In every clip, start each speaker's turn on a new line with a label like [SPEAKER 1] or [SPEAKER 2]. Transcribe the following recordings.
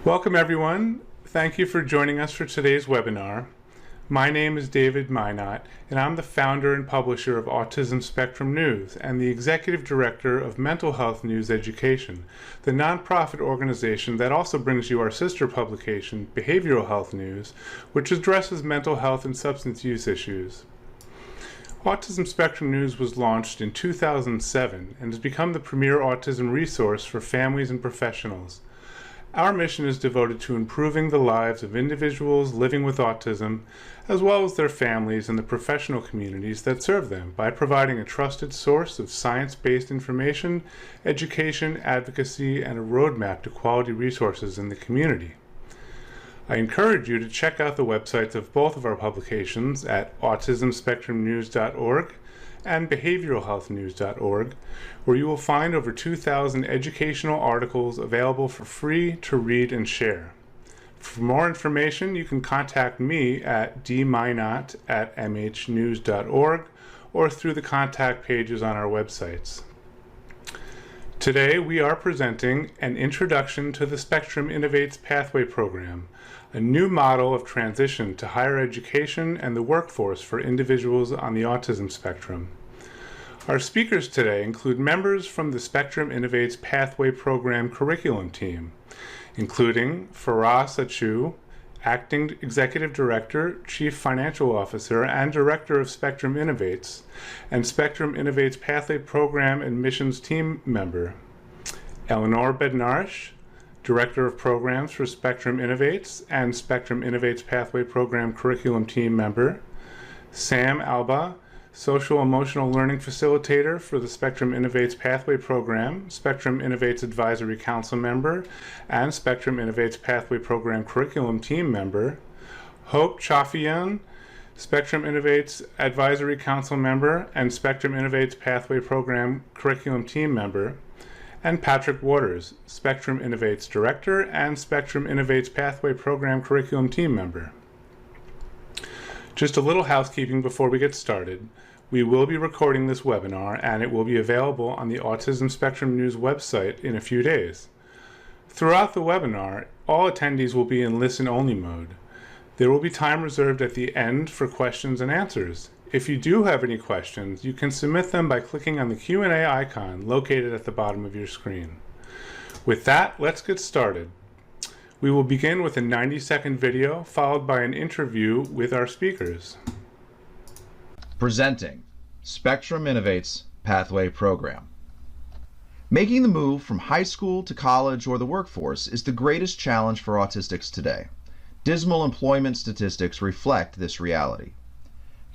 [SPEAKER 1] Welcome everyone. Thank you for joining us for today's webinar. My name is David Minot, and I'm the founder and publisher of Autism Spectrum News and the Executive Director of Mental Health News Education, the nonprofit organization that also brings you our sister publication, Behavioral Health News, which addresses mental health and substance use issues. Autism Spectrum News was launched in 2007 and has become the premier autism resource for families and professionals. Our mission is devoted to improving the lives of individuals living with autism, as well as their families and the professional communities that serve them, by providing a trusted source of science-based information, education, advocacy, and a roadmap to quality resources in the community. I encourage you to check out the websites of both of our publications at autismspectrumnews.org and behavioralhealthnews.org, where you will find over 2,000 educational articles available for free to read and share. For more information, you can contact me at dminot@mhnews.org or through the contact pages on our websites. Today, we are presenting an introduction to the Spectrum Innovates Pathway Program, a new model of transition to higher education and the workforce for individuals on the autism spectrum. Our speakers today include members from the Spectrum Innovates Pathway Program curriculum team, including Faraz Achu, Acting Executive Director, Chief Financial Officer, and Director of Spectrum Innovates, and Spectrum Innovates Pathway Program Admissions Team Member. Eleanor Bednarsh, Director of Programs for Spectrum Innovates and Spectrum Innovates Pathway Program Curriculum Team Member. Sam Alba, Social Emotional Learning Facilitator for the Spectrum Innovates Pathway Program, Spectrum Innovates Advisory Council Member, and Spectrum Innovates Pathway Program Curriculum Team Member. Hope Chafian, Spectrum Innovates Advisory Council Member and Spectrum Innovates Pathway Program Curriculum Team Member. And Patrick Waters, Spectrum Innovates Director and Spectrum Innovates Pathway Program Curriculum Team Member. Just a little housekeeping before we get started. We will be recording this webinar and it will be available on the Autism Spectrum News website in a few days. Throughout the webinar, all attendees will be in listen-only mode. There will be time reserved at the end for questions and answers. If you do have any questions, you can submit them by clicking on the Q&A icon located at the bottom of your screen. With that, let's get started. We will begin with a 90-second video, followed by an interview with our speakers.
[SPEAKER 2] Presenting Spectrum Innovates Pathway Program. Making the move from high school to college or the workforce is the greatest challenge for autistics today. Dismal employment statistics reflect this reality.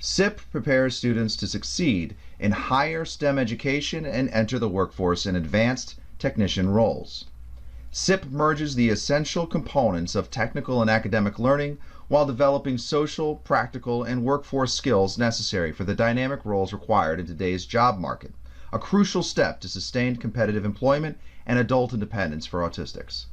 [SPEAKER 2] SIPP prepares students to succeed in higher STEM education and enter the workforce in advanced technician roles. SIPP merges the essential components of technical and academic learning while developing social, practical, and workforce skills necessary for the dynamic roles required in today's job market, a crucial step to sustained competitive employment and adult independence for autistics.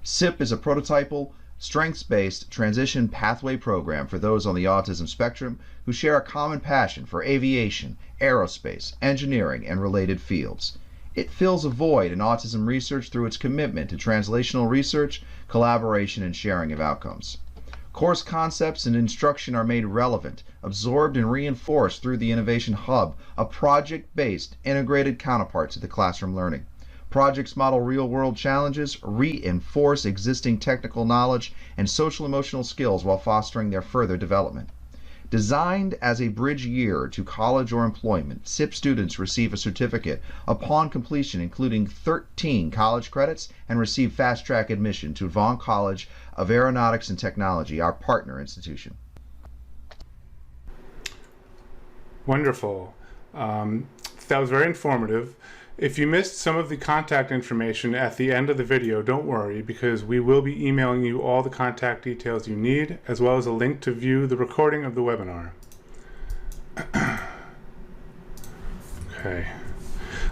[SPEAKER 2] SIPP is a prototypal, strengths-based transition pathway program for those on the autism spectrum who share a common passion for aviation, aerospace, engineering, and related fields. It fills a void in autism research through its commitment to translational research, collaboration, and sharing of outcomes. Course concepts and instruction are made relevant, absorbed, and reinforced through the Innovation Hub, a project-based, integrated counterpart to the classroom learning. Projects model real-world challenges, reinforce existing technical knowledge and social-emotional skills while fostering their further development. Designed as a bridge year to college or employment, SIPP students receive a certificate upon completion including 13 college credits and receive fast-track admission to Vaughn College of Aeronautics and Technology, our partner institution.
[SPEAKER 1] Wonderful. That was very informative. If you missed some of the contact information at the end of the video, don't worry, because we will be emailing you all the contact details you need, as well as a link to view the recording of the webinar. Okay,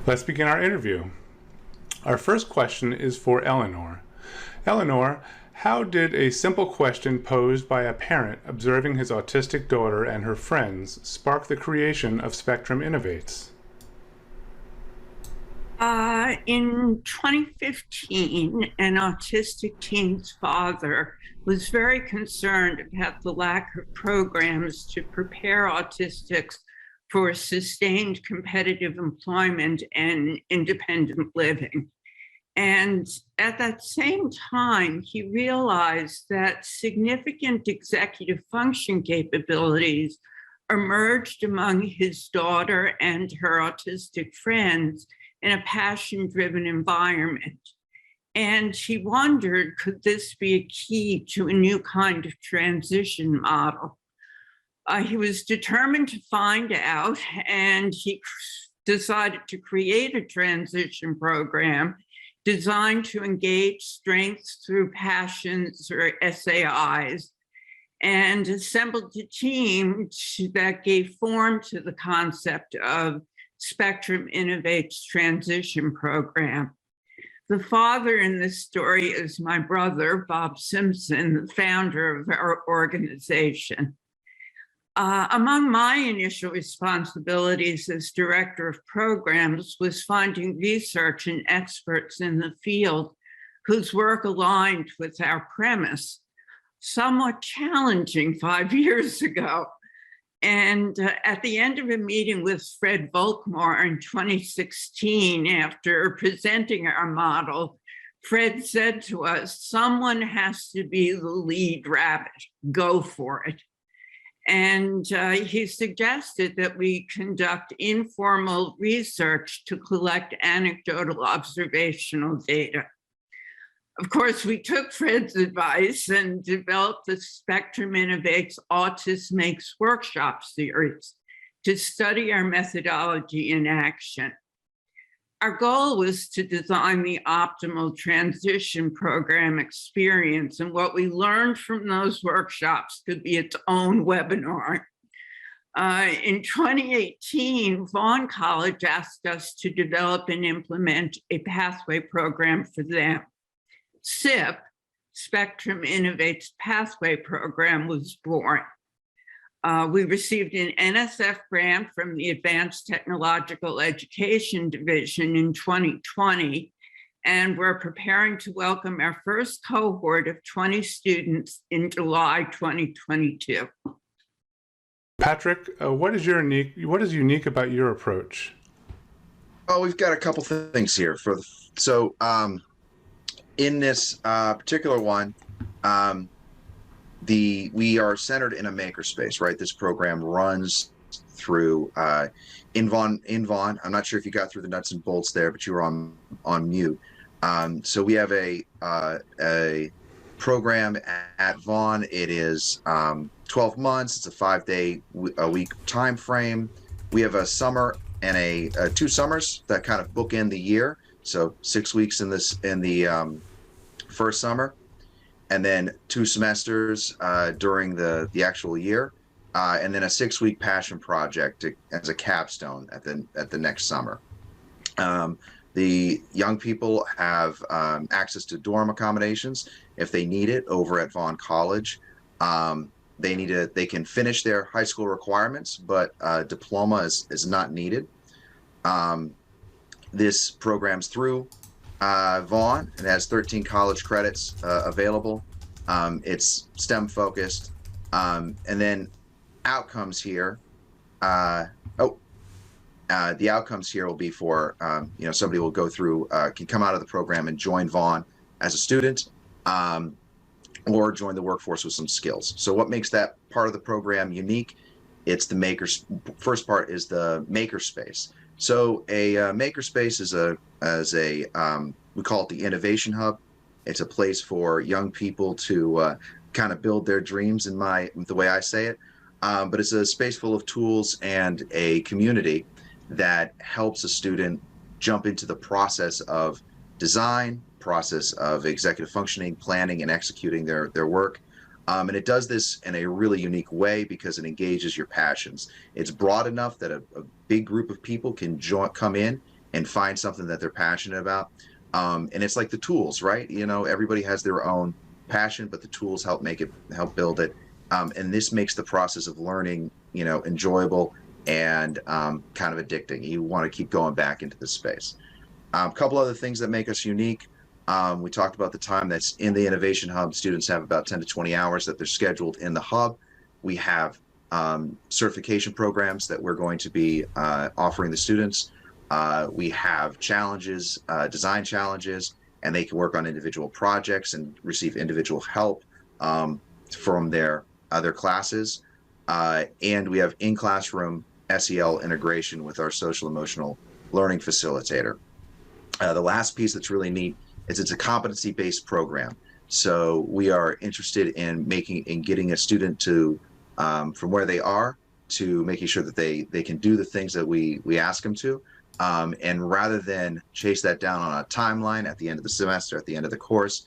[SPEAKER 1] let's begin our interview. Our first question is for Eleanor. Eleanor, How did a simple question posed by a parent observing his autistic daughter and her friends spark the creation of Spectrum Innovates?
[SPEAKER 3] In 2015, an autistic teen's father was very concerned about the lack of programs to prepare autistics for sustained competitive employment and independent living. And at that same time, he realized that significant executive function capabilities emerged among his daughter and her autistic friends in a passion-driven environment. And he wondered, could this be a key to a new kind of transition model? He was determined to find out, and he decided to create a transition program designed to engage strengths through passions, or SAIs, and assembled a team that gave form to the concept of Spectrum Innovates Transition Program. The father in this story is my brother, Bob Simpson, the founder of our organization. Among my initial responsibilities as director of programs was finding research and experts in the field whose work aligned with our premise, somewhat challenging 5 years ago. And at the end of a meeting with Fred Volkmar in 2016, after presenting our model, Fred said to us, "Someone has to be the lead rabbit, go for it." And he suggested that we conduct informal research to collect anecdotal observational data. Of course, we took Fred's advice and developed the Spectrum Innovates Autism Makes workshop series to study our methodology in action. Our goal was to design the optimal transition program experience, and what we learned from those workshops could be its own webinar. In 2018, Vaughn College asked us to develop and implement a pathway program for them. SIPP, Spectrum Innovates Pathway Program, was born. We received an NSF grant from the Advanced Technological Education Division in 2020, and we're preparing to welcome our first cohort of 20 students in July 2022.
[SPEAKER 1] Patrick, what is unique about your approach?
[SPEAKER 2] Oh, we've got a couple things here. In this particular one, we are centered in a makerspace, right? This program runs through in Vaughn. I'm not sure if you got through the nuts and bolts there, but you were on mute. So we have a program at Vaughn. It is 12 months. It's a 5-day-a-week time frame. We have a summer and 2 summers that kind of bookend the year. So 6 weeks in the first summer, and then 2 semesters during the actual year, and then a 6-week passion project as a capstone at the next summer. The young people have access to dorm accommodations if they need it over at Vaughn College. They can finish their high school requirements, but diploma is not needed. This program's through Vaughn. It has 13 college credits available. It's STEM focused, and then outcomes here. The outcomes here will be for somebody will go through, can come out of the program and join Vaughn as a student, or join the workforce with some skills. So what makes that part of the program unique? It's the first part is the makerspace. So a makerspace is we call it the innovation hub. It's a place for young people to kind of build their dreams, the way I say it. But it's a space full of tools and a community that helps a student jump into the process of design, process of executive functioning, planning, and executing their work. And it does this in a really unique way because it engages your passions. It's broad enough that a big group of people can come in and find something that they're passionate about. And it's like the tools, right? Everybody has their own passion, but the tools help build it. And this makes the process of learning, enjoyable and kind of addicting. You want to keep going back into the space. A couple other things that make us unique. We talked about the time that's in the Innovation Hub. Students have about 10 to 20 hours that they're scheduled in the hub. We have certification programs that we're going to be offering the students. We have challenges, design challenges, and they can work on individual projects and receive individual help from their other classes. And we have in-classroom SEL integration with our social emotional learning facilitator. The last piece that's really neat is it's a competency-based program. So we are interested in getting a student to from where they are to making sure that they can do the things that we ask them to. And rather than chase that down on a timeline at the end of the semester, at the end of the course,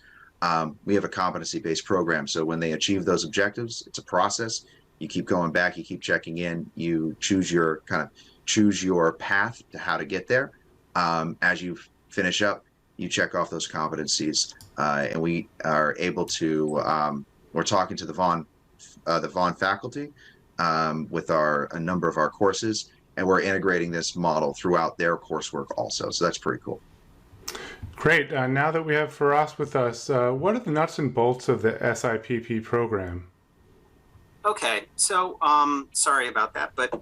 [SPEAKER 2] we have a competency-based program. So when they achieve those objectives, it's a process. You keep going back, you keep checking in, you choose your path to how to get there. As you finish up, you check off those competencies, and we are able to. We're talking to the Vaughn faculty with a number of our courses, and we're integrating this model throughout their coursework also. So that's pretty cool.
[SPEAKER 1] Great. Now that we have Firas with us, what are the nuts and bolts of the SIPP program?
[SPEAKER 4] Okay, so sorry about that, but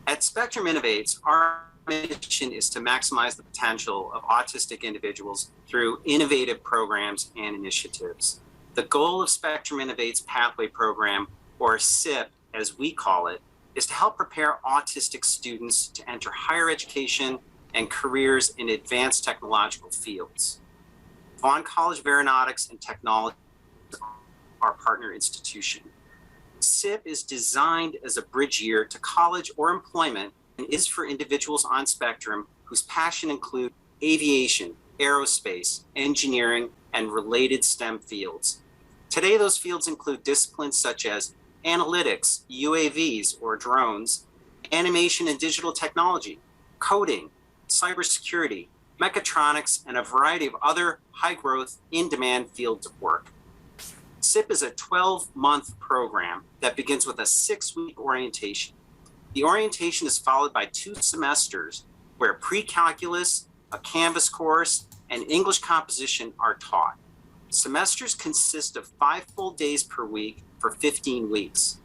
[SPEAKER 4] at Spectrum Innovates, our mission is to maximize the potential of autistic individuals through innovative programs and initiatives. The goal of Spectrum Innovates Pathway Program, or SIPP as we call it, is to help prepare autistic students to enter higher education and careers in advanced technological fields. Vaughn College of Aeronautics and Technology, our partner institution. SIPP is designed as a bridge year to college or employment and is for individuals on Spectrum whose passion include aviation, aerospace, engineering, and related STEM fields. Today, those fields include disciplines such as analytics, UAVs or drones, animation and digital technology, coding, cybersecurity, mechatronics, and a variety of other high-growth, in-demand fields of work. SIPP is a 12-month program that begins with a 6-week orientation. The orientation is followed by 2 semesters where pre-calculus, a Canvas course, and English composition are taught. Semesters consist of 5 full days per week for 15 weeks.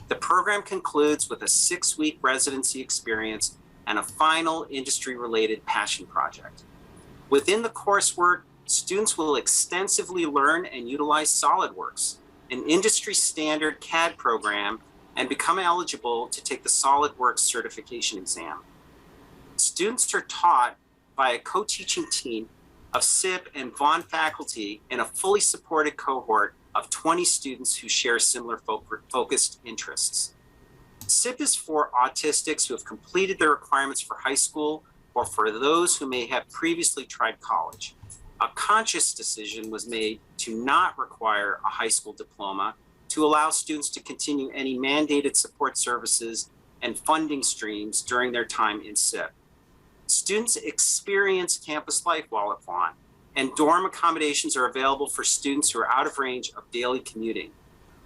[SPEAKER 4] The program concludes with a 6-week residency experience and a final industry-related passion project. Within the coursework, students will extensively learn and utilize SolidWorks, an industry-standard CAD program, and become eligible to take the SolidWorks certification exam. Students are taught by a co-teaching team of SIPP and Vaughn faculty in a fully supported cohort of 20 students who share similar focused interests. SIPP is for autistics who have completed their requirements for high school or for those who may have previously tried college. A conscious decision was made to not require a high school diploma to allow students to continue any mandated support services and funding streams during their time in SIPP. Students experience campus life while at Vaughn, and dorm accommodations are available for students who are out of range of daily commuting.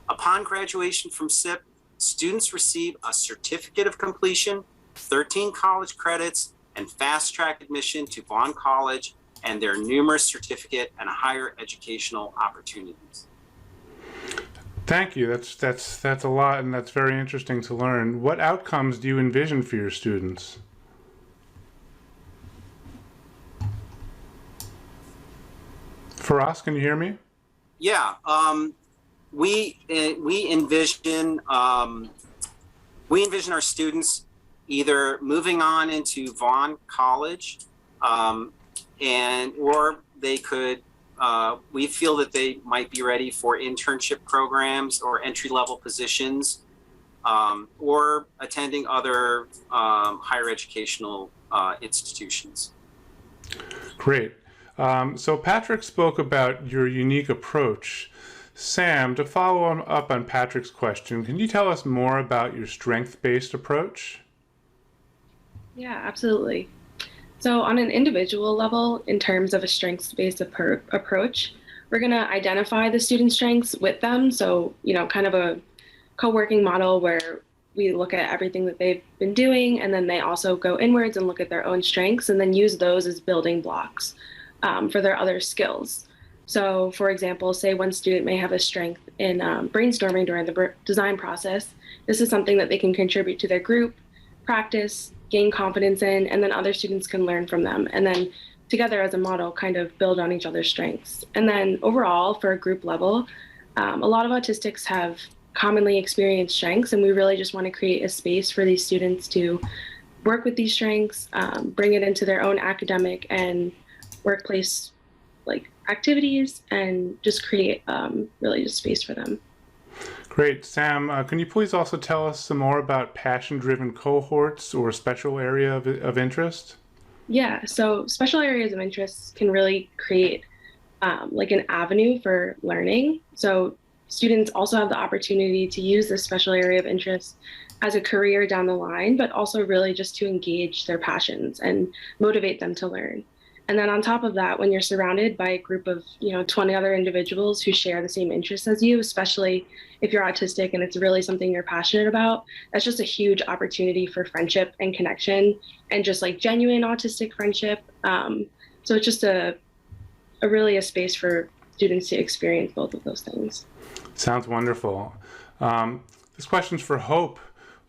[SPEAKER 4] Upon graduation from SIPP, students receive a certificate of completion, 13 college credits, and fast-track admission to Vaughn College and their numerous certificate and higher educational opportunities.
[SPEAKER 1] Thank you. That's a lot, and that's very interesting to learn. What outcomes do you envision for your students? Firas, can you hear me?
[SPEAKER 4] Yeah, we envision our students either moving on into Vaughn College, or they could. We feel that they might be ready for internship programs or entry-level positions, or attending other higher educational institutions.
[SPEAKER 1] Great. So Patrick spoke about your unique approach. Sam, to follow up on Patrick's question, can you tell us more about your strength-based approach?
[SPEAKER 5] Yeah, absolutely. So on an individual level, in terms of a strengths-based approach, we're going to identify the student strengths with them. So, kind of a co-working model where we look at everything that they've been doing, and then they also go inwards and look at their own strengths and then use those as building blocks for their other skills. So, for example, say one student may have a strength in brainstorming during the design process. This is something that they can contribute to their group, practice, gain confidence in, and then other students can learn from them. And then together as a model, kind of build on each other's strengths. And then overall, for a group level, a lot of autistics have commonly experienced strengths, and we really just want to create a space for these students to work with these strengths, bring it into their own academic and workplace activities, and just create really just space for them.
[SPEAKER 1] Great. Sam, can you please also tell us some more about passion-driven cohorts or special area of interest?
[SPEAKER 5] Yeah, so special areas of interest can really create an avenue for learning. So students also have the opportunity to use this special area of interest as a career down the line, but also really just to engage their passions and motivate them to learn. And then on top of that, when you're surrounded by a group of 20 other individuals who share the same interests as you, especially if you're autistic and it's really something you're passionate about, that's just a huge opportunity for friendship and connection, and just genuine autistic friendship. So it's just a really a space for students to experience both of those things.
[SPEAKER 1] Sounds wonderful. This question's for Hope.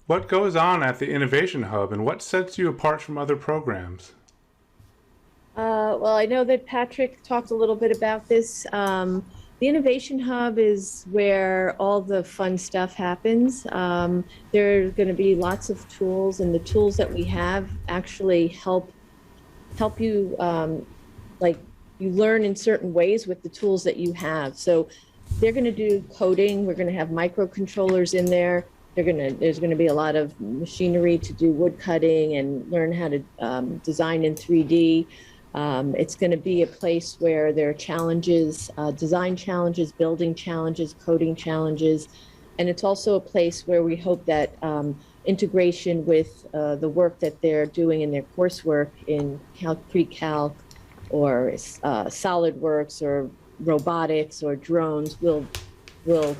[SPEAKER 1] What goes on at the Innovation Hub, and what sets you apart from other programs?
[SPEAKER 6] Well, I know that Patrick talked a little bit about this. The Innovation Hub is where all the fun stuff happens. There are going to be lots of tools, and the tools that we have actually help you, you learn in certain ways with the tools that you have. So they're going to do coding. We're going to have microcontrollers in there. There's going to be a lot of machinery to do wood cutting and learn how to design in 3D. It's going to be a place where there are challenges, design challenges, building challenges, coding challenges. And it's also a place where we hope that integration with the work that they're doing in their coursework in pre-calc or SolidWorks or robotics or drones will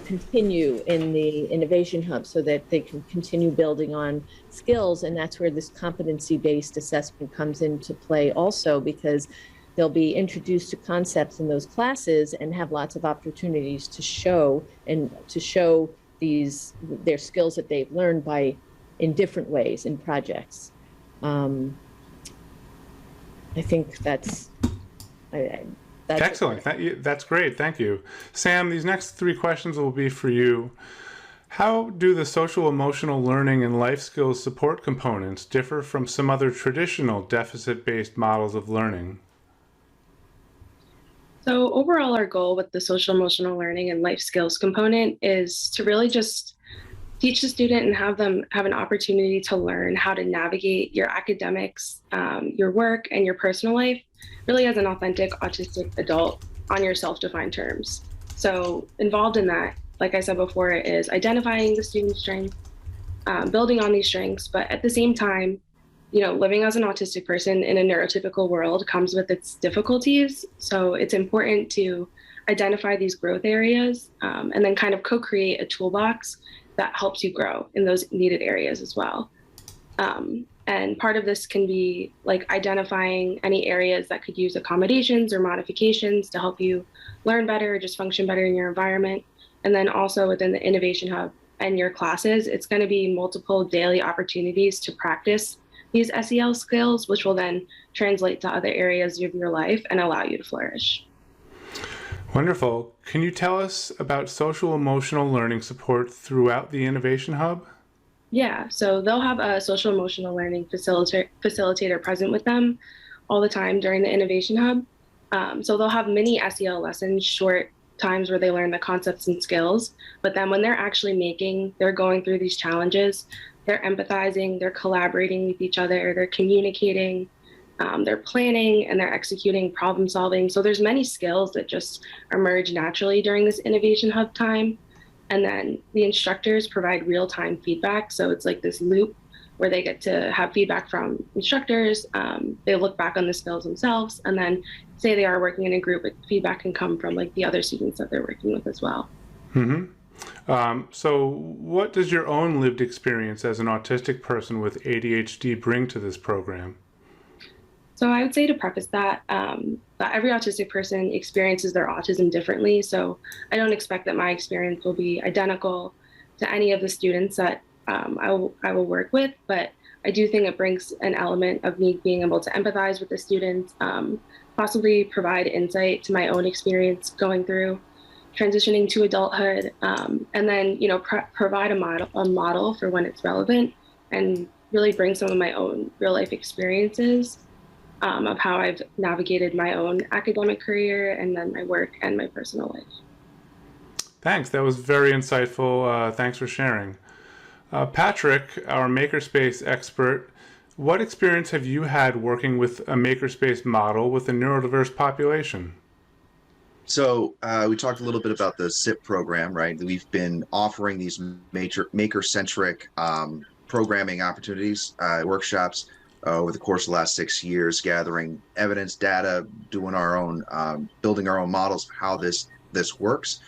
[SPEAKER 6] continue in the Innovation Hub so that they can continue building on skills. And that's where this competency-based assessment comes into play also, because they'll be introduced to concepts in those classes and have lots of opportunities to show their skills that they've learned in different ways in projects. I think that's
[SPEAKER 1] excellent. That's great. Thank you. Sam, these next three questions will be for you. How do the social emotional learning and life skills support components differ from some other traditional deficit-based models of learning?
[SPEAKER 5] So overall, our goal with the social emotional learning and life skills component is to really just teach the student and have them have an opportunity to learn how to navigate your academics, your work, and your personal life, really as an authentic autistic adult on your self-defined terms. So involved in that, like I said before, is identifying the student's strengths, building on these strengths, but at the same time, living as an autistic person in a neurotypical world comes with its difficulties. So it's important to identify these growth areas and then kind of co-create a toolbox that helps you grow in those needed areas as well. And part of this can be identifying any areas that could use accommodations or modifications to help you learn better, or just function better in your environment. And then also within the Innovation Hub and your classes, it's going to be multiple daily opportunities to practice these SEL skills, which will then translate to other areas of your life and allow you to flourish.
[SPEAKER 1] Wonderful. Can you tell us about social emotional learning support throughout the Innovation Hub?
[SPEAKER 5] Yeah, so they'll have a social emotional learning facilitator present with them all the time during the Innovation Hub. So they'll have mini SEL lessons, short times where they learn the concepts and skills, but then when they're actually they're going through these challenges, they're empathizing, they're collaborating with each other, they're communicating, they're planning, and they're executing problem solving. So there's many skills that just emerge naturally during this Innovation Hub time. And then the instructors provide real-time feedback. So it's like this loop where they get to have feedback from instructors. They look back on the skills themselves, and then say they are working in a group, feedback can come from like the other students that they're working with as well.
[SPEAKER 1] So what does your own lived experience as an autistic person with ADHD bring to this program?
[SPEAKER 5] So I would say, to preface that every autistic person experiences their autism differently. So I don't expect that my experience will be identical to any of the students that I will work with, but I do think it brings an element of me being able to empathize with the students, possibly provide insight to my own experience going through transitioning to adulthood, and then provide a model for when it's relevant, and really bring some of my own real life experiences of how I've navigated my own academic career and then my work and my personal life.
[SPEAKER 1] Thanks. That was very insightful. Thanks for sharing. Patrick, our Makerspace expert, what experience have you had working with a Makerspace model with a neurodiverse population?
[SPEAKER 2] So we talked a little bit about the SIPP program, right? We've been offering these maker-centric programming opportunities, workshops over the course of the last 6 years, gathering evidence, data, doing our own, building our own models of how this works.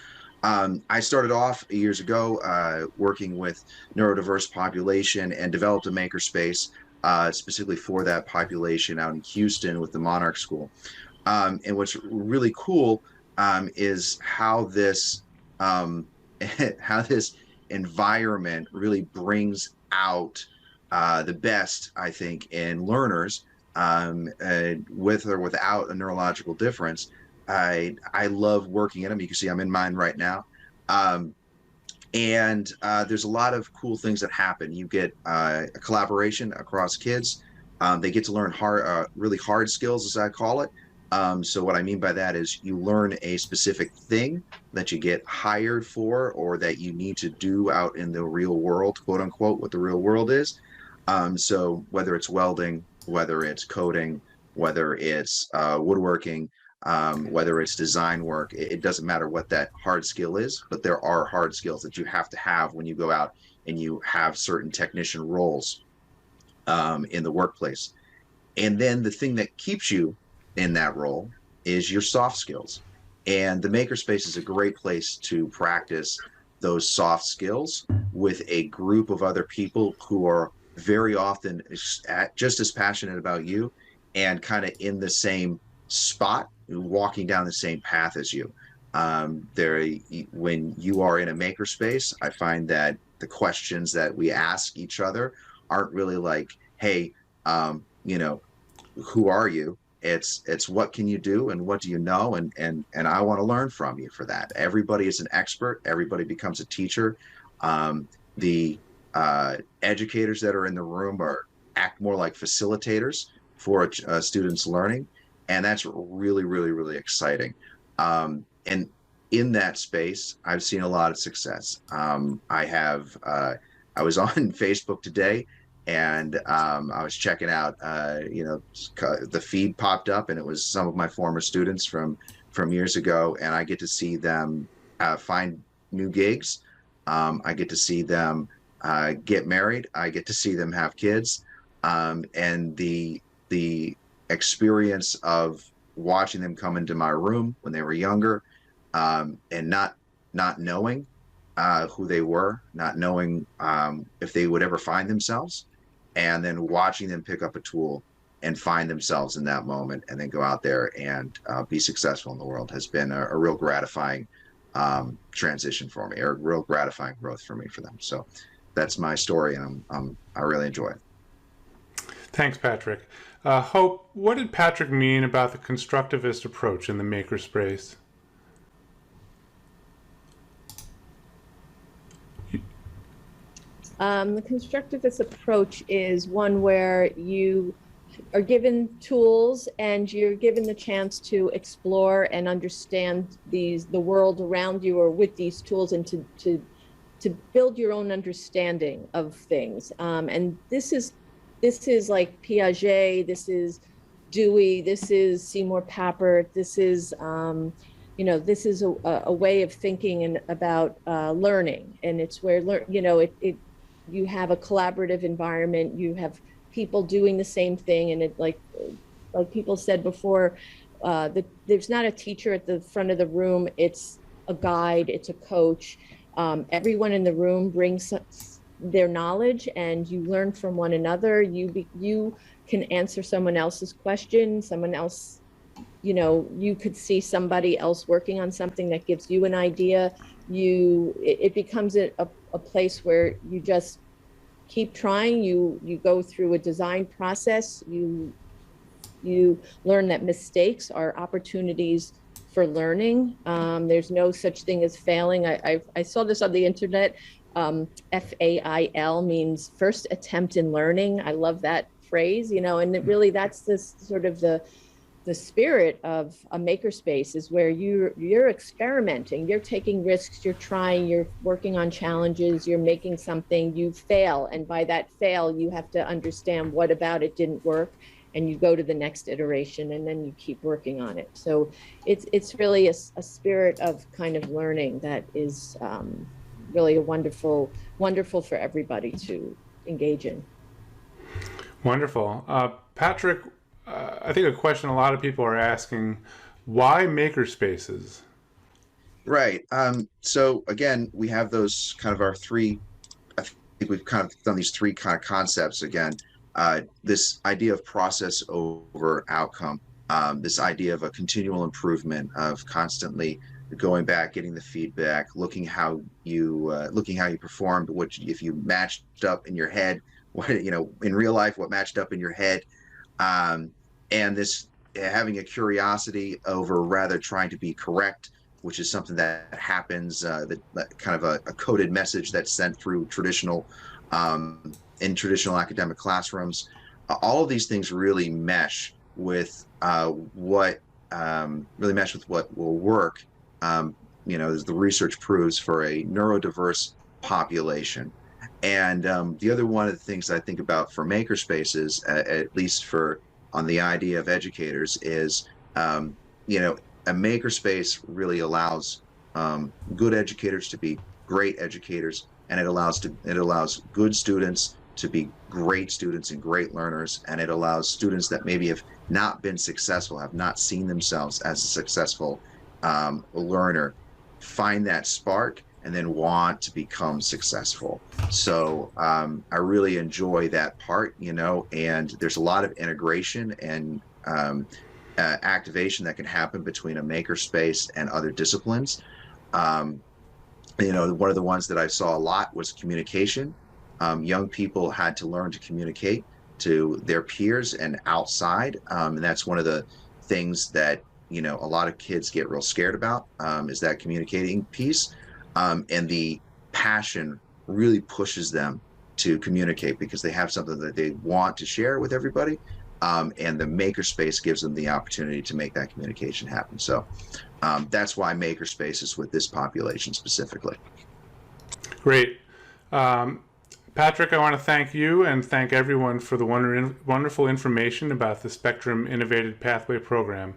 [SPEAKER 2] I started off years ago working with neurodiverse population and developed a makerspace specifically for that population out in Houston with the Monarch School. And what's really cool is how this environment really brings out the best, I think, in learners with or without a neurological difference. I love working in them. You can see I'm in mine right now. And there's a lot of cool things that happen. You get a collaboration across kids. They get to learn really hard skills, as I call it. So what I mean by that is you learn a specific thing that you get hired for or that you need to do out in the real world, quote unquote, what the real world is. So whether it's welding, whether it's coding, whether it's woodworking, whether it's design work, it doesn't matter what that hard skill is, but there are hard skills that you have to have when you go out and you have certain technician roles in the workplace. And then the thing that keeps you in that role is your soft skills. And the Makerspace is a great place to practice those soft skills with a group of other people who are very often just as passionate about you and kind of in the same spot, walking down the same path as you. When you are in a makerspace, I find that the questions that we ask each other aren't really like, hey, who are you? It's what can you do and what do you know? And I want to learn from you for that. Everybody is an expert. Everybody becomes a teacher. The educators that are in the room act more like facilitators for a student's learning. And that's really, really, really exciting. And in that space, I've seen a lot of success. I was on Facebook today, and I was checking out, the feed popped up, and it was some of my former students from years ago, and I get to see them find new gigs. I get to see them get married. I get to see them have kids, and the experience of watching them come into my room when they were younger, and not knowing who they were, not knowing if they would ever find themselves, and then watching them pick up a tool and find themselves in that moment and then go out there and be successful in the world has been a real gratifying transition for me, or real gratifying growth for me for them. So that's my story, and I really enjoy it.
[SPEAKER 1] Thanks, Patrick. Hope, what did Patrick mean about the constructivist approach in the makerspace?
[SPEAKER 6] The constructivist approach is one where you are given tools and you're given the chance to explore and understand the world around you, or with these tools, and to build your own understanding of things. And this is like Piaget, this is Dewey, this is Seymour Papert, this is this is a way of thinking and about learning, and it's where you have a collaborative environment, you have people doing the same thing, and it like people said before, there's not a teacher at the front of the room, it's a guide, it's a coach. Everyone in the room brings their knowledge, and you learn from one another. You can answer someone else's question, someone else, you could see somebody else working on something that gives you an idea. It becomes a place where you just keep trying. You go through a design process. You learn that mistakes are opportunities for learning. There's no such thing as failing. I saw this on the internet. FAIL means first attempt in learning. I love that phrase, and it really, that's this sort of the spirit of a makerspace, is where you're experimenting, you're taking risks, you're trying, you're working on challenges, you're making something, you fail. And by that fail, you have to understand what about it didn't work, and you go to the next iteration, and then you keep working on it. So it's really a spirit of kind of learning that is really a wonderful for everybody to engage in.
[SPEAKER 1] Wonderful. Patrick, I think a question a lot of people are asking, why makerspaces?
[SPEAKER 2] Right. So again, we have those kind of our three, I think we've kind of done these three kind of concepts again. This idea of process over outcome, this idea of a continual improvement, of constantly going back, getting the feedback, looking how you performed, if you matched up in your head, in real life, what matched up in your head, and this having a curiosity over rather trying to be correct, which is something that happens, that kind of a coded message that's sent through in traditional academic classrooms. All of these things really mesh with what will work, as the research proves, for a neurodiverse population. And the other one of the things I think about for makerspaces, at least on the idea of educators, is a makerspace really allows good educators to be great educators, and it allows good students to be great students and great learners, and it allows students that maybe have not been successful, have not seen themselves as a successful learner, find that spark and then want to become successful. So I really enjoy that part, and there's a lot of integration and activation that can happen between a makerspace and other disciplines. One of the ones that I saw a lot was communication. Young people had to learn to communicate to their peers and outside, and that's one of the things that a lot of kids get real scared about, is that communicating piece. And the passion really pushes them to communicate because they have something that they want to share with everybody, and the makerspace gives them the opportunity to make that communication happen. So that's why makerspaces with this population specifically.
[SPEAKER 1] Great. Patrick, I want to thank you and thank everyone for the wonderful information about the Spectrum Innovative Pathway Program.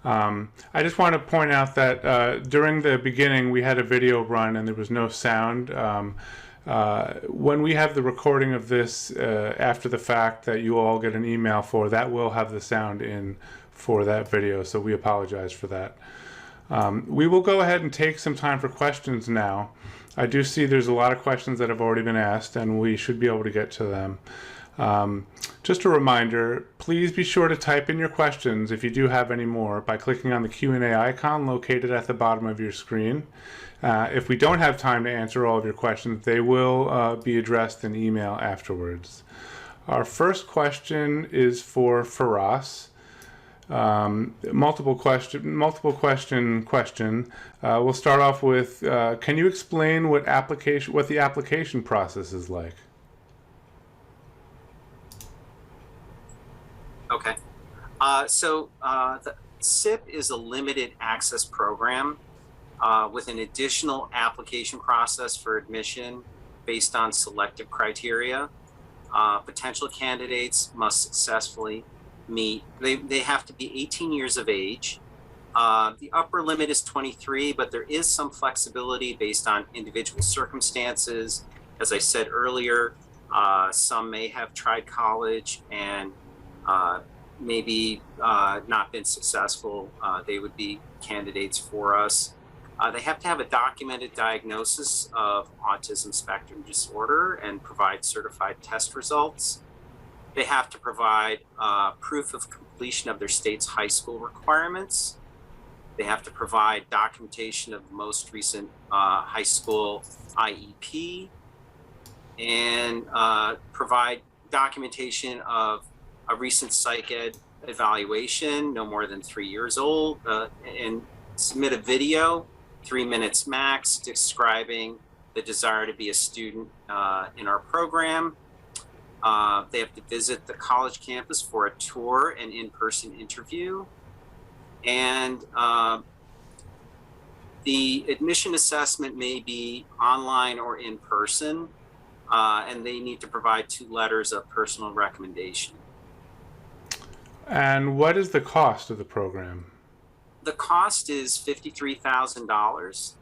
[SPEAKER 1] I just want to point out that during the beginning we had a video run and there was no sound. When we have the recording of this after the fact that you all get an email for, that will have the sound in for that video, so we apologize for that. We will go ahead and take some time for questions now. I do see there's a lot of questions that have already been asked, and we should be able to get to them. Just a reminder, please be sure to type in your questions if you do have any more by clicking on the Q&A icon located at the bottom of your screen. If we don't have time to answer all of your questions, they will be addressed in email afterwards. Our first question is for Faraz. Multiple question. We'll start off with, can you explain what the application process is like?
[SPEAKER 4] Okay. So the SIPP is a limited access program with an additional application process for admission based on selective criteria. Potential candidates must successfully meet, they have to be 18 years of age, The upper limit is 23, but there is some flexibility based on individual circumstances. As I said earlier, some may have tried college and maybe not been successful. They would be candidates for us. They have to have a documented diagnosis of autism spectrum disorder and provide certified test results. They have to provide proof of completion of their state's high school requirements. They have to provide documentation of the most recent high school IEP and provide documentation of a recent psych ed evaluation, no more than 3 years old, and submit a video, 3 minutes max, describing the desire to be a student in our program. They have to visit the college campus for a tour and in-person interview. And the admission assessment may be online or in person, and they need to provide 2 letters of personal recommendation.
[SPEAKER 1] And what is the cost of the program?
[SPEAKER 4] The cost is $53,000.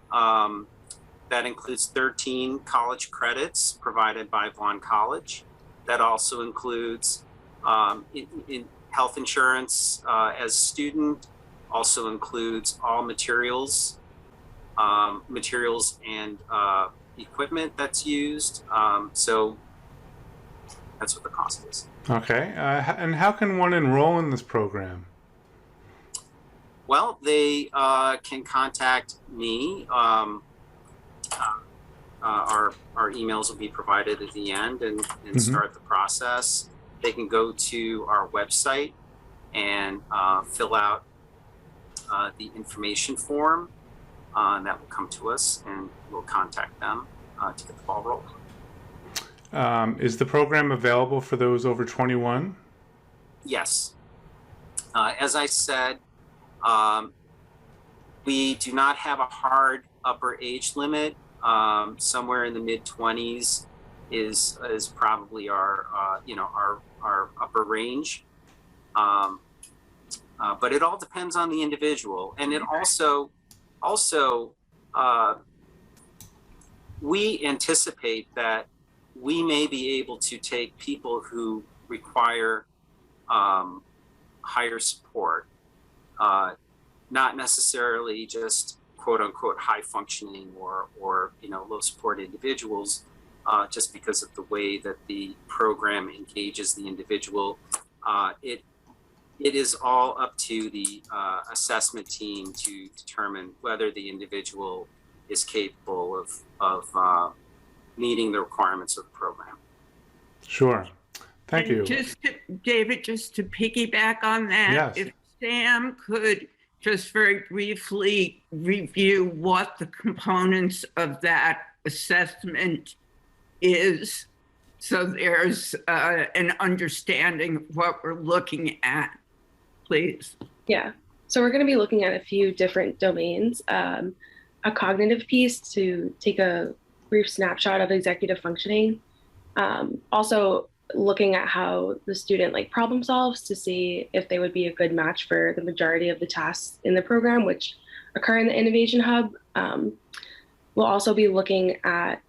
[SPEAKER 4] That includes 13 college credits provided by Vaughn College. That also includes in health insurance as a student, also includes all materials and equipment that's used. So that's what the cost is.
[SPEAKER 1] Okay. And how can one enroll in this program?
[SPEAKER 4] Well, they can contact me. Our emails will be provided at the end and start the process. They can go to our website and fill out the information form that will come to us, and we'll contact them to get the ball rolling.
[SPEAKER 1] Is the program available for those over 21?
[SPEAKER 4] Yes. As I said, we do not have a hard upper age limit. Somewhere in the mid-20s is probably our upper range. But it all depends on the individual, and it also we anticipate that we may be able to take people who require higher support, not necessarily just quote unquote high functioning or low support individuals, just because of the way that the program engages the individual. It is all up to the assessment team to determine whether the individual is capable of meeting the requirements of the program.
[SPEAKER 1] Sure. Thank you.
[SPEAKER 3] David, just to piggyback on that,
[SPEAKER 1] yes.
[SPEAKER 3] If Sam could just very briefly review what the components of that assessment is, so there's an understanding of what we're looking at, please.
[SPEAKER 5] Yeah, so we're going to be looking at a few different domains. A cognitive piece to take a brief snapshot of executive functioning. Also looking at how the student problem solves to see if they would be a good match for the majority of the tasks in the program, which occur in the Innovation Hub. We'll also be looking at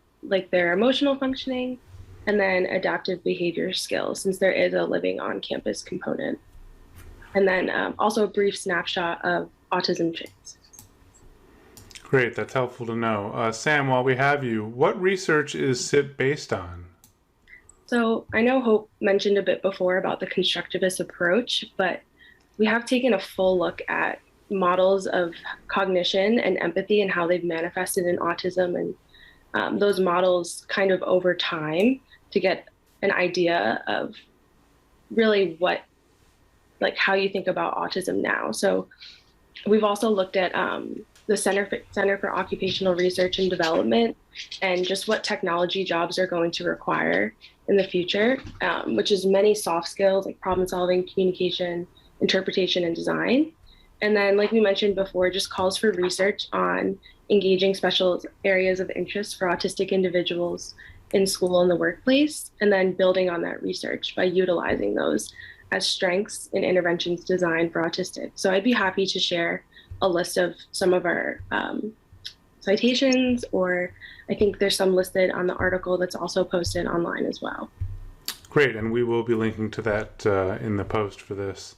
[SPEAKER 5] their emotional functioning and then adaptive behavior skills, since there is a living on campus component. And then also a brief snapshot of autism traits.
[SPEAKER 1] Great, that's helpful to know. Sam, while we have you, what research is SIPP based on?
[SPEAKER 5] So I know Hope mentioned a bit before about the constructivist approach, but we have taken a full look at models of cognition and empathy and how they've manifested in autism, and those models kind of over time to get an idea of really what, how you think about autism now. So we've also looked at the Center for Occupational Research and Development and just what technology jobs are going to require in the future, which is many soft skills like problem solving, communication, interpretation, and design. And then, like we mentioned before, just calls for research on engaging special areas of interest for autistic individuals in school and the workplace, and then building on that research by utilizing those as strengths in interventions designed for autistic. So I'd be happy to share a list of some of our citations, or I think there's some listed on the article that's also posted online as well.
[SPEAKER 1] Great, and we will be linking to that in the post for this.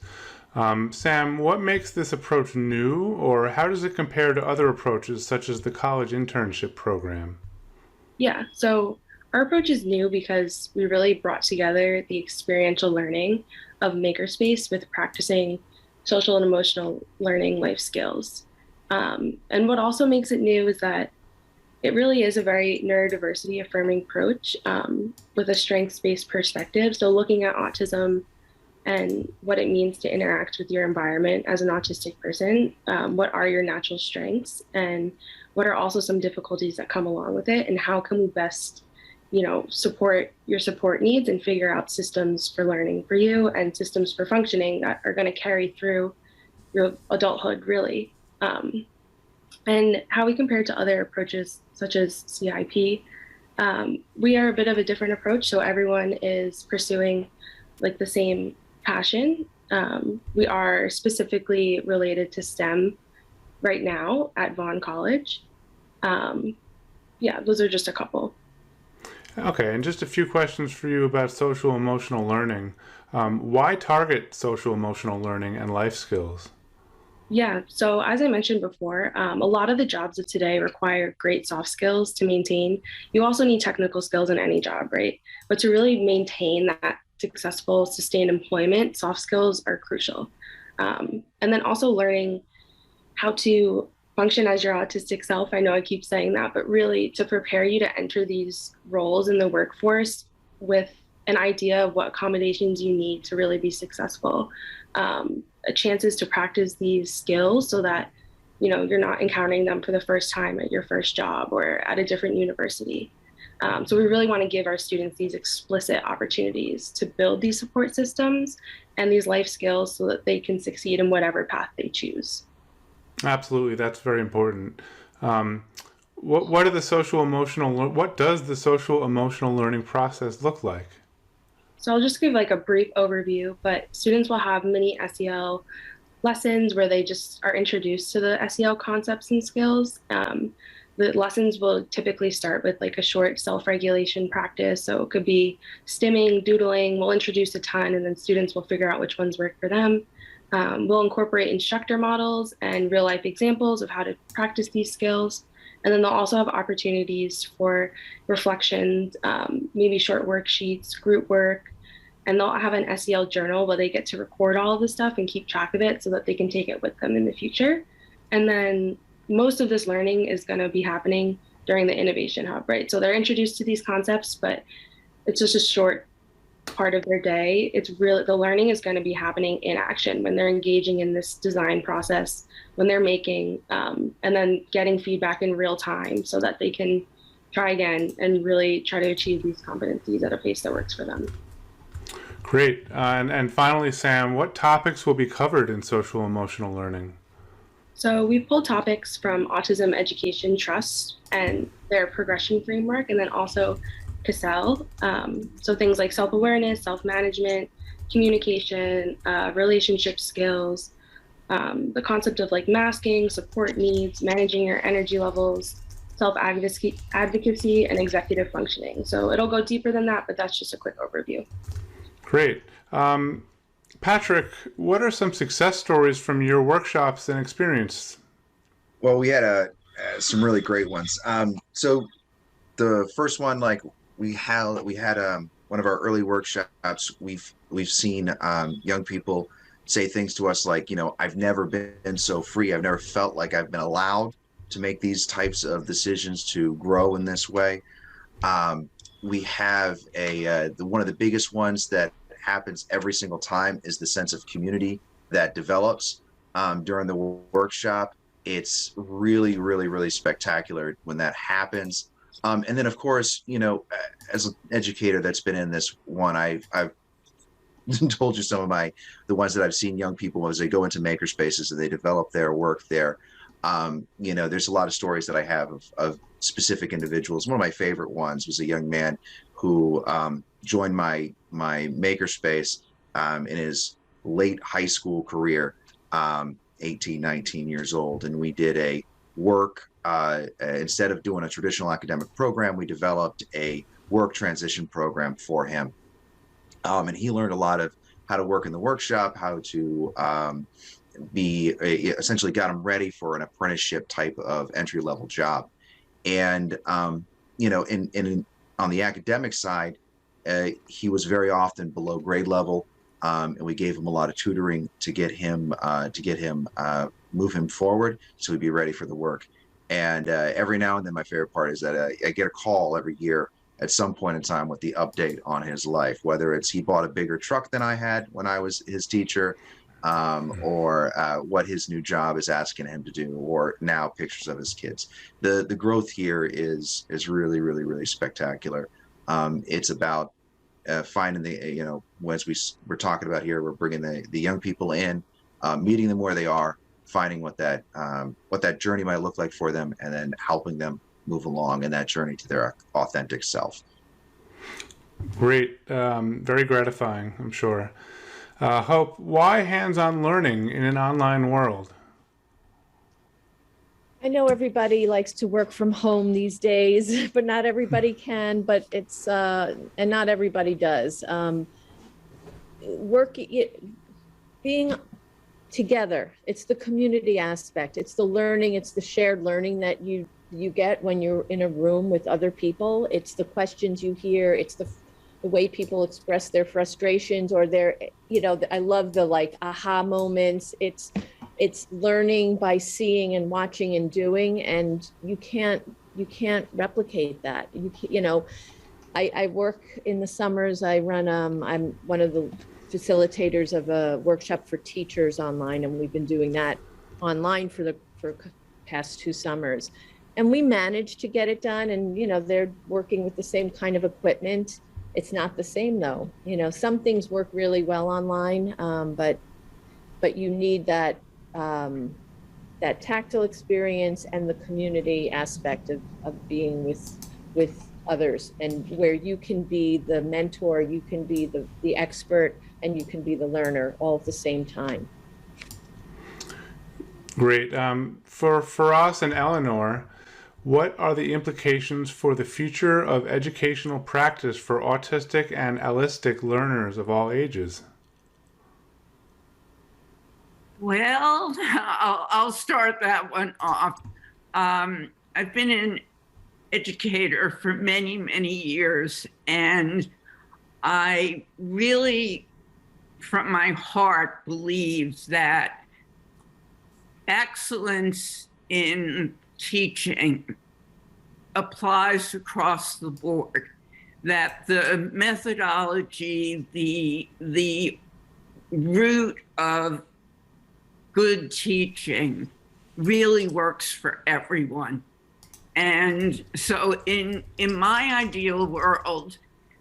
[SPEAKER 1] Sam, what makes this approach new, or how does it compare to other approaches such as the college internship program?
[SPEAKER 5] Yeah, so our approach is new because we really brought together the experiential learning of makerspace with practicing social and emotional learning life skills. And what also makes it new is that it really is a very neurodiversity affirming approach with a strengths-based perspective. So looking at autism and what it means to interact with your environment as an autistic person, what are your natural strengths, and what are also some difficulties that come along with it, and how can we best, support your support needs and figure out systems for learning for you and systems for functioning that are going to carry through your adulthood, really. And how we compare to other approaches such as CIP, we are a bit of a different approach. So everyone is pursuing like the same passion. We are specifically related to STEM right now at Vaughn College. Those are just a couple.
[SPEAKER 1] Okay, and just a few questions for you about social emotional learning. Why target social emotional learning and life skills?
[SPEAKER 5] Yeah, so as I mentioned before, a lot of the jobs of today require great soft skills to maintain. You also need technical skills in any job, right? But to really maintain that successful, sustained employment, soft skills are crucial. And then also learning how to function as your autistic self. I know I keep saying that, but really to prepare you to enter these roles in the workforce with an idea of what accommodations you need to really be successful. Chances to practice these skills so that you're not encountering them for the first time at your first job or at a different university. So we really want to give our students these explicit opportunities to build these support systems and these life skills so that they can succeed in whatever path they choose.
[SPEAKER 1] Absolutely, that's very important. What does the social emotional learning process look like?
[SPEAKER 5] So I'll just give like a brief overview, but students will have mini SEL lessons where they just are introduced to the SEL concepts and skills. The lessons will typically start with like a short self-regulation practice. So it could be stimming, doodling, we'll introduce a ton, and then students will figure out which ones work for them. We'll incorporate instructor models and real life examples of how to practice these skills. And then they'll also have opportunities for reflections, maybe short worksheets, group work, and they'll have an SEL journal where they get to record all of this stuff and keep track of it so that they can take it with them in the future. And then most of this learning is going to be happening during the Innovation Hub, right? So they're introduced to these concepts, but it's just a short part of their day. It's really, the learning is going to be happening in action when they're engaging in this design process, when they're making, and then getting feedback in real time so that they can try again and really try to achieve these competencies at a pace that works for them.
[SPEAKER 1] Great. And finally, Sam, what topics will be covered in social emotional learning?
[SPEAKER 5] So we pulled topics from Autism Education Trust and their progression framework, and then also Cassell. So things like self-awareness, self-management, communication, relationship skills, the concept of like masking, support needs, managing your energy levels, self-advocacy, and executive functioning. So it'll go deeper than that, but that's just a quick overview.
[SPEAKER 1] Great. Patrick, what are some success stories from your workshops and experience?
[SPEAKER 2] Well, we had some really great ones. So the first one, like we had one of our early workshops. We've seen young people say things to us like, I've never been so free. I've never felt like I've been allowed to make these types of decisions, to grow in this way. We have one of the biggest ones that happens every single time is the sense of community that develops during the workshop. It's really, really, really spectacular when that happens. And then, of course, as an educator that's been in this one, I've told you some of the ones that I've seen young people as they go into makerspaces and they develop their work there. There's a lot of stories that I have of specific individuals. One of my favorite ones was a young man who joined my makerspace in his late high school career. 18, 19 years old, and we did a work, instead of doing a traditional academic program, we developed a work transition program for him. And he learned a lot of how to work in the workshop, how to essentially got him ready for an apprenticeship type of entry-level job. And, you know, on the academic side, he was very often below grade level. And we gave him a lot of tutoring to get him move him forward so he'd be ready for the work. And every now and then, my favorite part is that I get a call every year at some point in time with the update on his life, whether it's he bought a bigger truck than I had when I was his teacher, or what his new job is asking him to do, or now pictures of his kids. The growth here is really, really, really spectacular. It's about finding the, you know, as we're talking about here, we're bringing the young people in, meeting them where they are, finding what that journey might look like for them, and then helping them move along in that journey to their authentic self.
[SPEAKER 1] Great. Very gratifying, I'm sure. Hope, why hands-on learning in an online world?
[SPEAKER 6] I know everybody likes to work from home these days, but not everybody can, but it's, and not everybody does. Being together, it's the community aspect, it's the learning, it's the shared learning that you get when you're in a room with other people. It's the questions you hear, it's the way people express their frustrations or their, you know, I love the like aha moments. It's learning by seeing and watching and doing, and you can't replicate that. You know, I work in the summers. I run, I'm one of the facilitators of a workshop for teachers online, and we've been doing that online for past 2 summers. And we managed to get it done, and you know, they're working with the same kind of equipment. It's not the same though. You know, some things work really well online, but you need that that tactile experience and the community aspect of being with others, and where you can be the mentor, you can be the expert, and you can be the learner all at the same time.
[SPEAKER 1] Great. For us and Eleanor, what are the implications for the future of educational practice for autistic and allistic learners of all ages?
[SPEAKER 3] Well, I'll start that one off. I've been an educator for many, many years, and I really, from my heart, believe that excellence in teaching applies across the board, that the methodology, the root of good teaching really works for everyone. And so in my ideal world,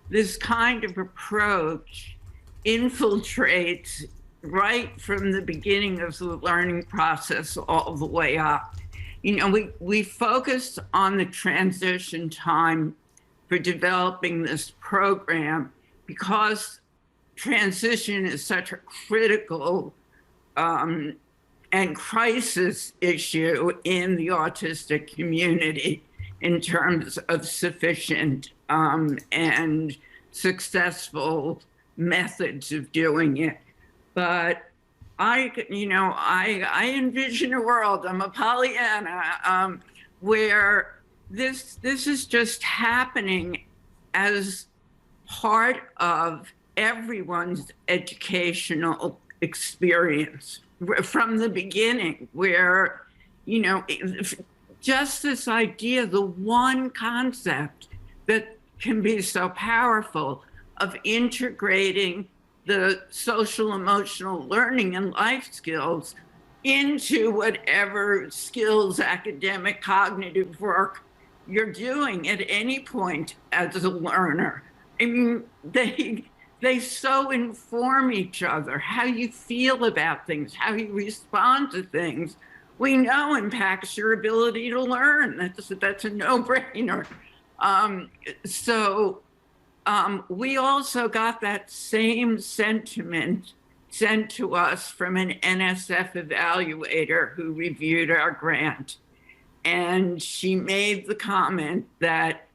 [SPEAKER 3] this kind of approach infiltrates right from the beginning of the learning process all the way up. You know, we focused on the transition time for developing this program because transition is such a critical and crisis issue in the autistic community in terms of sufficient and successful methods of doing it. But I envision a world, I'm a Pollyanna, where this is just happening as part of everyone's educational experience from the beginning, where, you know, just this idea, the one concept that can be so powerful of integrating the social emotional learning and life skills into whatever skills, academic, cognitive work you're doing at any point as a learner. I mean, they so inform each other. How you feel about things, how you respond to things, we know impacts your ability to learn. That's a no-brainer. We also got that same sentiment sent to us from an NSF evaluator who reviewed our grant. And she made the comment that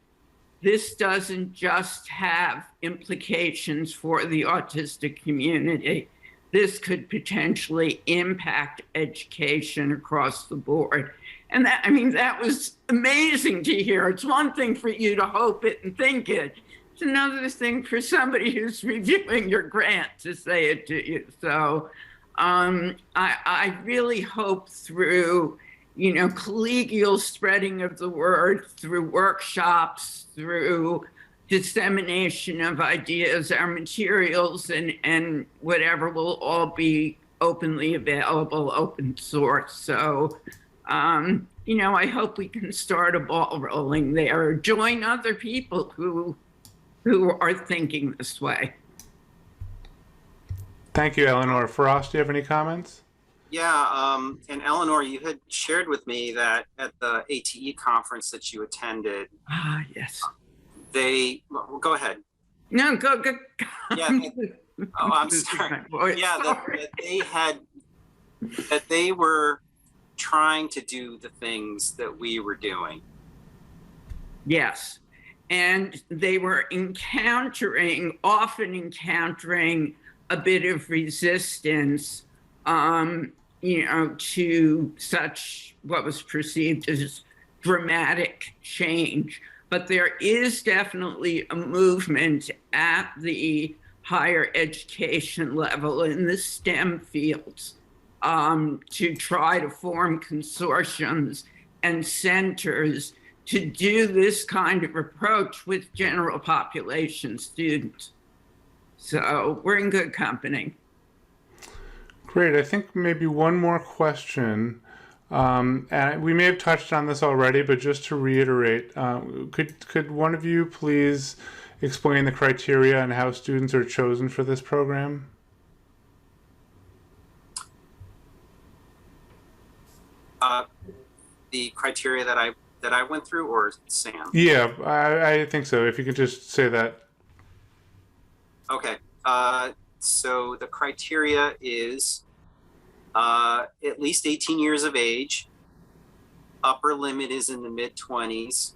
[SPEAKER 3] this doesn't just have implications for the autistic community. This could potentially impact education across the board. And that, I mean, that was amazing to hear. It's one thing for you to hope it and think it. It's another thing for somebody who's reviewing your grant to say it to you. So I really hope through, collegial spreading of the word, through workshops, through dissemination of ideas, our materials and whatever will all be openly available, open source. So, I hope we can start a ball rolling there, or join other people who are thinking this way.
[SPEAKER 1] Thank you, Eleanor. Frost, do you have any comments?
[SPEAKER 4] Yeah, and Eleanor, you had shared with me that at the ATE conference that you attended.
[SPEAKER 3] Ah, yes.
[SPEAKER 4] Well, go ahead.
[SPEAKER 3] No, go.
[SPEAKER 4] Yeah. Oh, I'm sorry. Yeah, that they were trying to do the things that we were doing.
[SPEAKER 3] Yes. And they were often encountering a bit of resistance, to such what was perceived as dramatic change. But there is definitely a movement at the higher education level in the STEM fields to try to form consortiums and centers to do this kind of approach with general population students. So we're in good company.
[SPEAKER 1] Great. I think maybe one more question. And we may have touched on this already, but just to reiterate, could one of you please explain the criteria and how students are chosen for this program?
[SPEAKER 4] The criteria that I went through, or Sam?
[SPEAKER 1] Yeah, I think so. If you could just say that.
[SPEAKER 4] Okay. So the criteria is at least 18 years of age. Upper limit is in the mid-20s.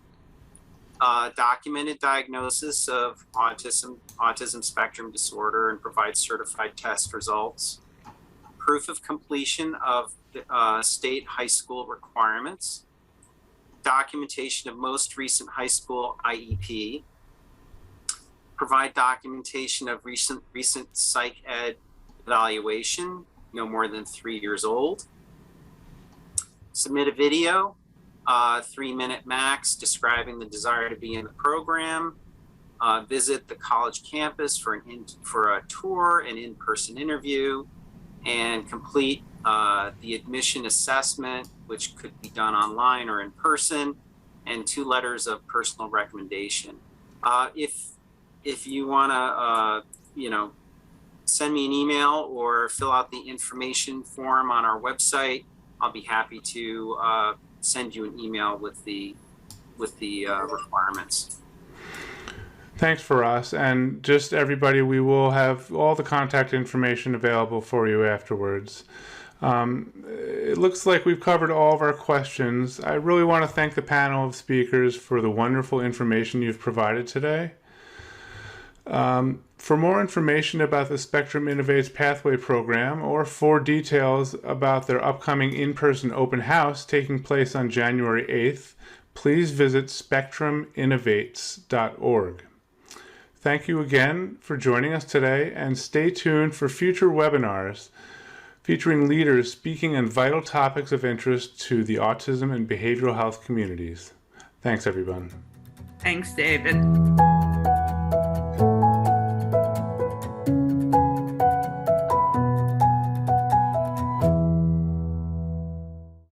[SPEAKER 4] Documented diagnosis of autism spectrum disorder, and provide certified test results. Proof of completion of state high school requirements. Documentation of most recent high school IEP. Provide documentation of recent psych ed evaluation, no more than 3 years old. Submit a video, 3-minute max, describing the desire to be in the program. Visit the college campus for a tour, an in-person interview, and complete the admission assessment, which could be done online or in person, and 2 letters of personal recommendation. If you want to, send me an email or fill out the information form on our website, I'll be happy to send you an email with the requirements.
[SPEAKER 1] Thanks for us. And just everybody, we will have all the contact information available for you afterwards. It looks like we've covered all of our questions. I really want to thank the panel of speakers for the wonderful information you've provided today. For more information about the Spectrum Innovates Pathway Program, or for details about their upcoming in-person open house taking place on January 8th, please visit spectruminnovates.org. Thank you again for joining us today, and stay tuned for future webinars featuring leaders speaking on vital topics of interest to the autism and behavioral health communities. Thanks, everyone.
[SPEAKER 3] Thanks, David.